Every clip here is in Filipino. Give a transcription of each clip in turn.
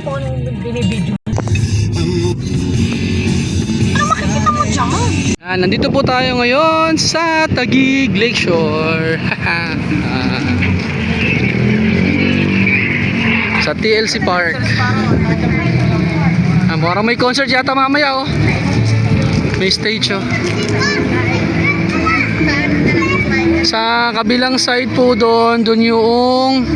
po nung binibidyo. Ano makikita mo dyan? Nandito po tayo ngayon sa Taguig Lakeshore. Sa TLC Park. Parang may concert yata mamaya oh. May stage oh. Sa kabilang side po doon yung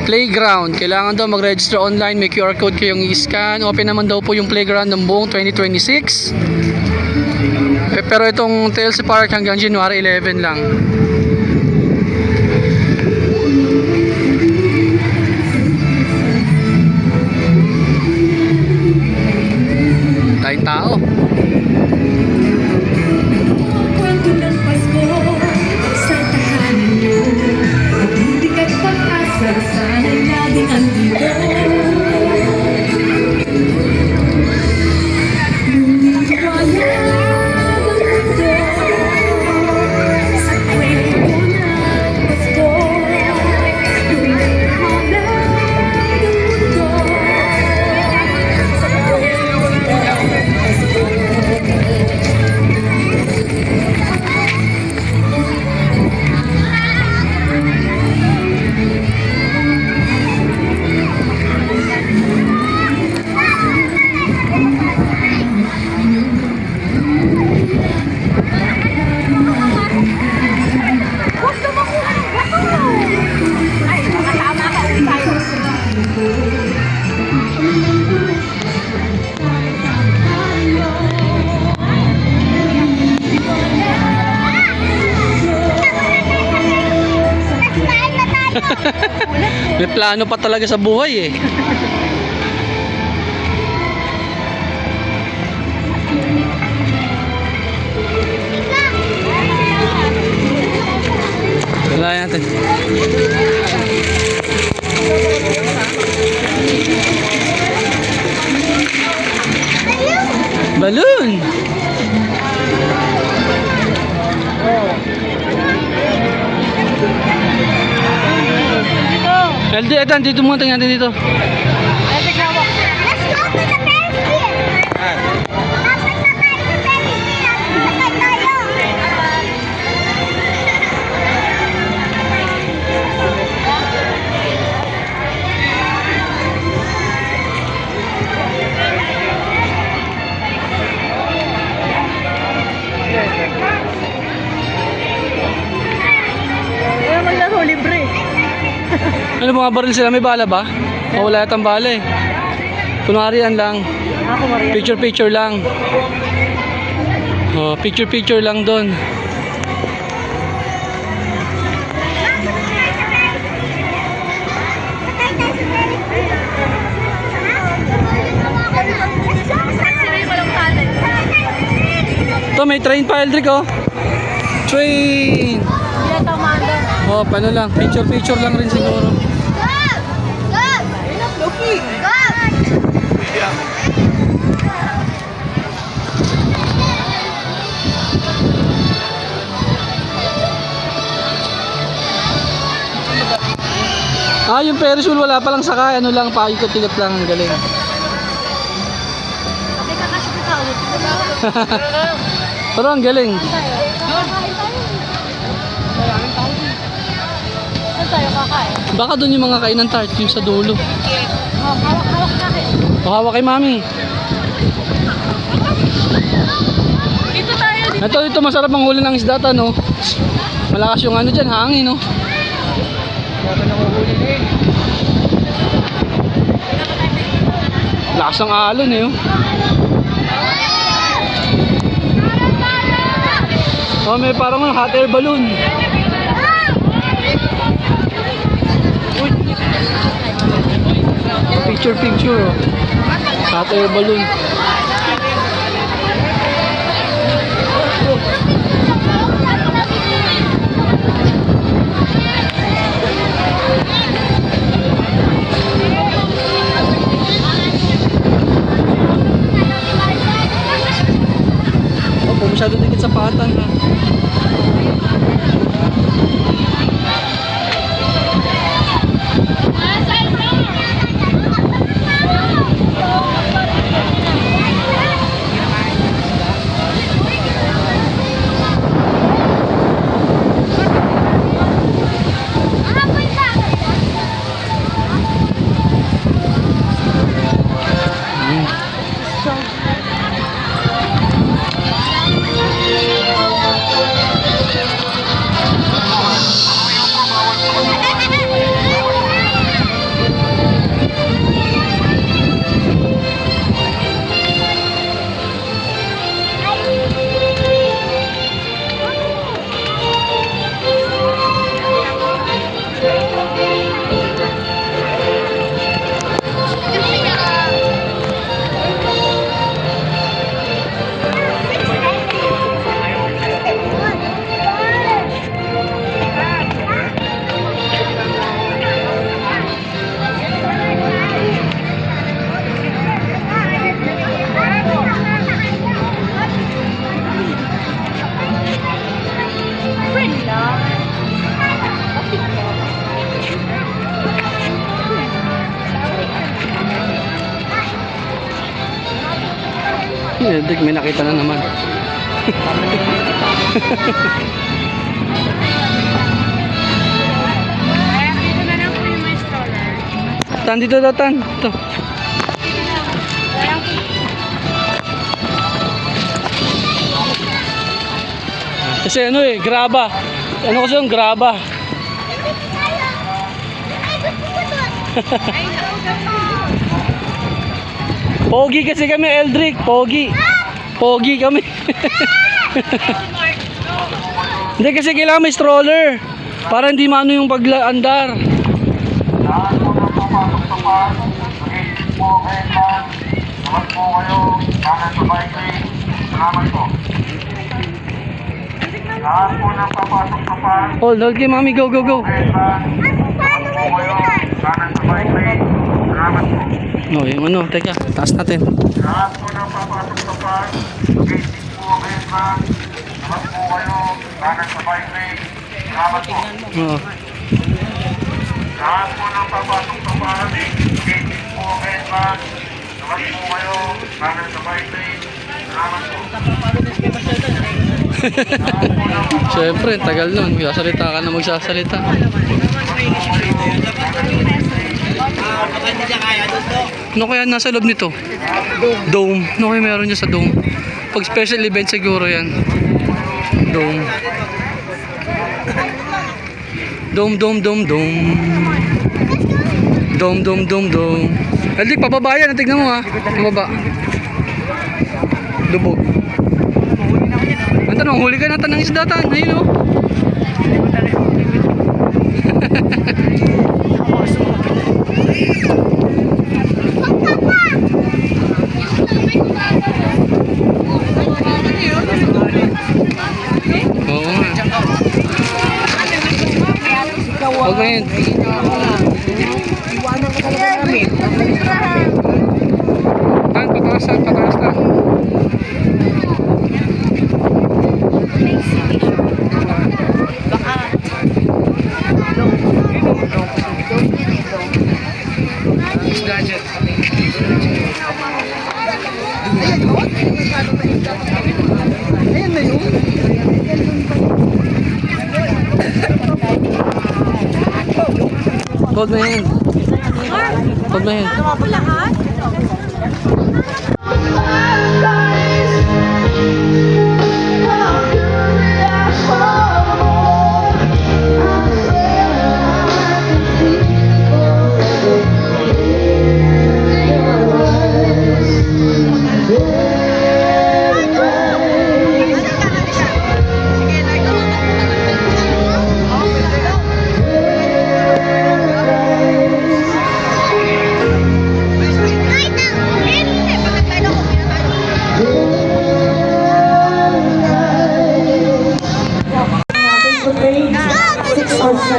playground. Kailangan daw mag-register online. May QR code kayong i-scan. Open naman daw po yung playground ng buong 2026. Pero itong TLC Park hanggang January 11 lang. Tayong tao. Kwento ng Pasko sa tahanan niyo, pag-ibig at pag-asa sana'y laging andito. Ngunit wala ang mundo sa kwento ng Pasko. Ngunit wala ang mundo sa kwento ng Pasko. May plano pa talaga sa buhay eh. Wala natin. Balloon. LD, etan, dito muna tingnan natin dito. Let's go to the Ferris wheel. Dapat na tayo sa Ferris wheel. Sakay tayo. Kaya maglaro libre. Ano mga baril sila? May bala ba? O wala yatang bala eh. Kunwari yan lang. Ako Maria. Picture lang. Oh, picture lang doon. Sakay tayo sa Ferris wheel. Ito may train pa, Eldrick oh. Train. Hindi ito manda. Oh, paano lang? Picture lang rin siguro. Lucky. Yung Ferris wheel wala pa lang sakay. Ano lang, paikot-ikot lang. Ang galing. Sabi ka kasi kita ulit. Pero ang galing. Saan tayo kakain? Baka doon yung mga kainan tart, yung sa dulo. Hawak na akin. O, hawak kay mami. Dito tayo. Ito masarap ang huli ng isda, no? Malakas yung ano dyan, hangin, no? Lakas ng alon, eh, oh. Oh, may parang hot air balloon. Uy. Picture, oh. Hot air balloon. Masyado dikit sa patan ha. Eldrick, may nakita na naman. Kaya dito na lang po yung may stroller. Tan, dito daw, Tan. Ito. Kasi ano eh, graba. Ano kasi yung graba? Pogi kasi kami, Eldrick. Pogi. Pogi kami. Hindi kasi kailangan may stroller. Para hindi maano yung paglaandar. Lahat po na papasok sa park. Mag-isip po kayo lang. Naman po kayo. Kanan sa bike lane. Salamat po. Lahat po na papasok sa park. Hold kay mami, go, go, go. Kayo lang. Naman po kayo. Kanan sa bike lane. Salamat po. No, yung ano, teka, taas natin. Lahat po na papasok sa park. Mag-isip po kayo lang. Naman po kayo. Kanan sa bike lane. Salamat po. Oh. Lahat po ng papasok sa park, gate po kayo ba? Naman po kayo, kanan sa bike lane. Salamat po. Siyempre, tagal nun. Magsasalita ka na magsasalita. Ano kaya nasa loob nito? Dome. Ano kaya meron niya sa dome? Pag special event siguro yan. Dome. Dome, dome, dome, dome. Dome, dome, dome, dome. Aldik, pababa yan. Tignan mo ha. Pababa. Lubog. Ang tanong, huli ka na tanong isda tan. Ayun o. Oo nga. Huwag na yun. Tan, pataas lang, pataas lang. Hold my hand. Hold my hand. Ako lahat?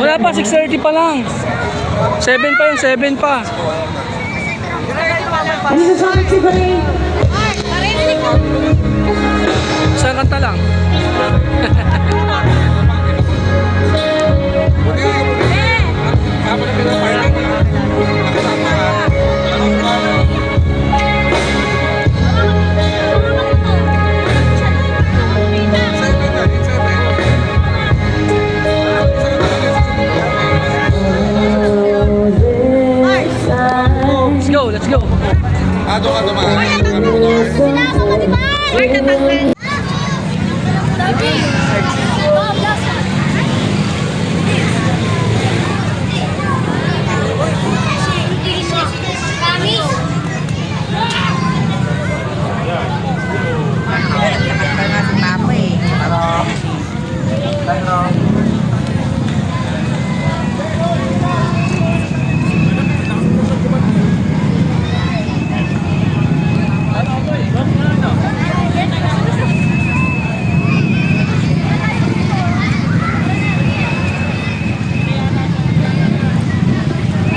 Wala pa, 6:30 pa lang. 7 pa yun, 7 pa. Isang kanta lang. Let's go, let's go.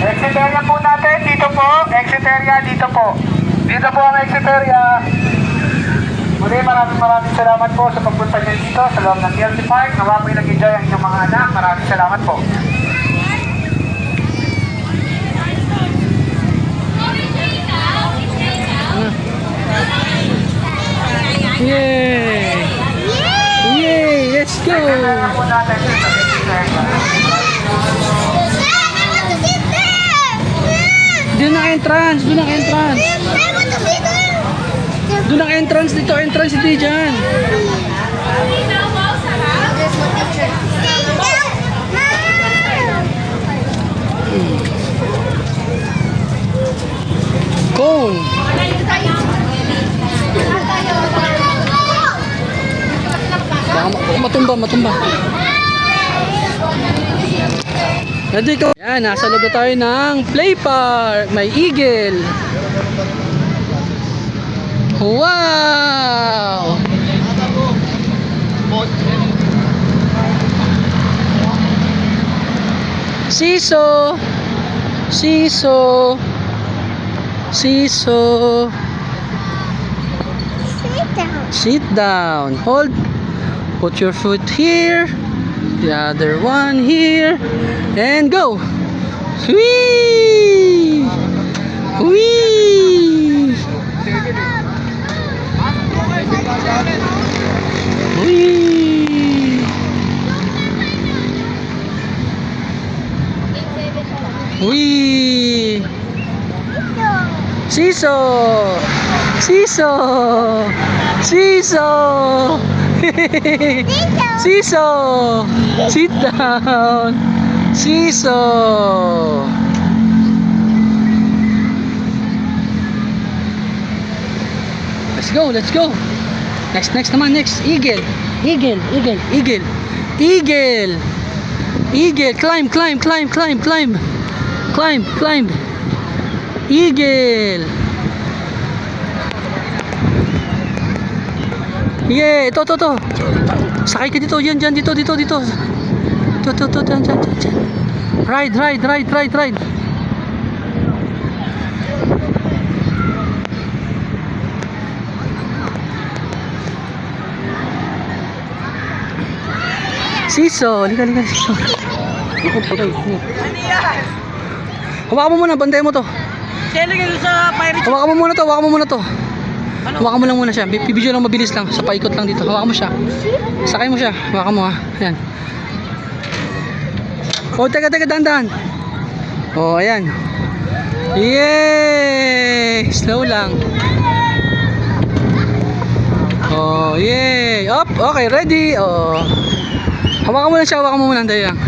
Exit area po natin, dito po. Exit area, dito po. Dito po ang exit area. Muli, maraming salamat po sa pagpunta niyo dito sa loob ng TLC Park. Nawa po yung nag-enjoy ang inyong mga anak. Maraming salamat po. Yay! Yay! Let's go! Kailangan po natin sa exit area. Doon ang entrance! Doon ang entrance! Doon ang entrance dito! Entrance hindi dyan! Cone! Baka matumba. Ready ko. Yan, nasa loob na tayo ng play park. May eagle. Wow! Seesaw. Sit down. Hold. Put your foot here. The other one here. And go. Whee! Whee! Whee! Whee! Seesaw! Seesaw! Seesaw! Seesaw! Sit down! Seesaw! Let's go! Next naman, next. Eagle! Eagle! Climb! Eagle! Yeah, ito. Sakay ka dito, dito. Dyan. Ride. Seesaw, liga. Seesaw. Hawakan mo muna, bantay mo to. Hawakan mo muna to. Hawakan mo lang muna siya. Bibidyo lang, mabilis lang. Sa paikot lang dito. Hawakan mo siya. Sakay mo siya. Hawakan mo ha. Ayan. Oh, teka, dahan. Oh, ayan. Yay! Slow lang. Oh, yay! Up! Okay, ready! Oh. Hawakan mo lang siya. Dali lang.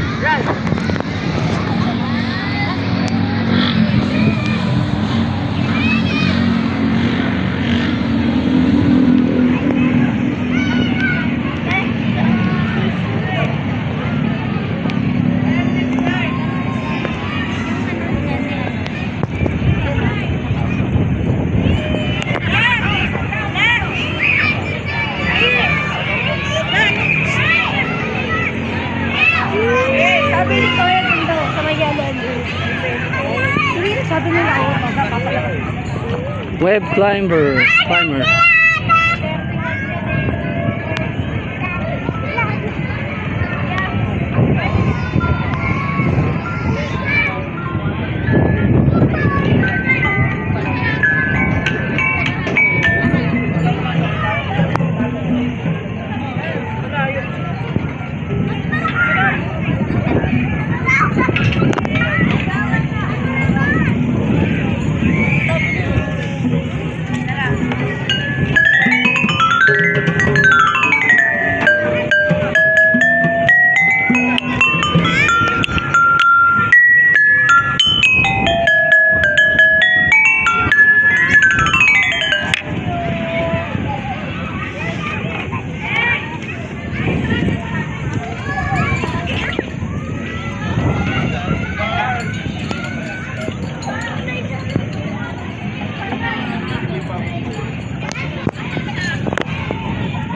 Web climber.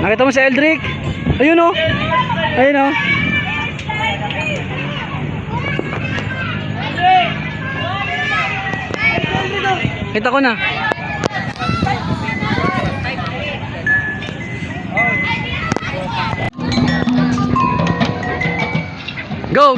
Nakita mo si Eldrick? Ayun o. Kita ko na. Go!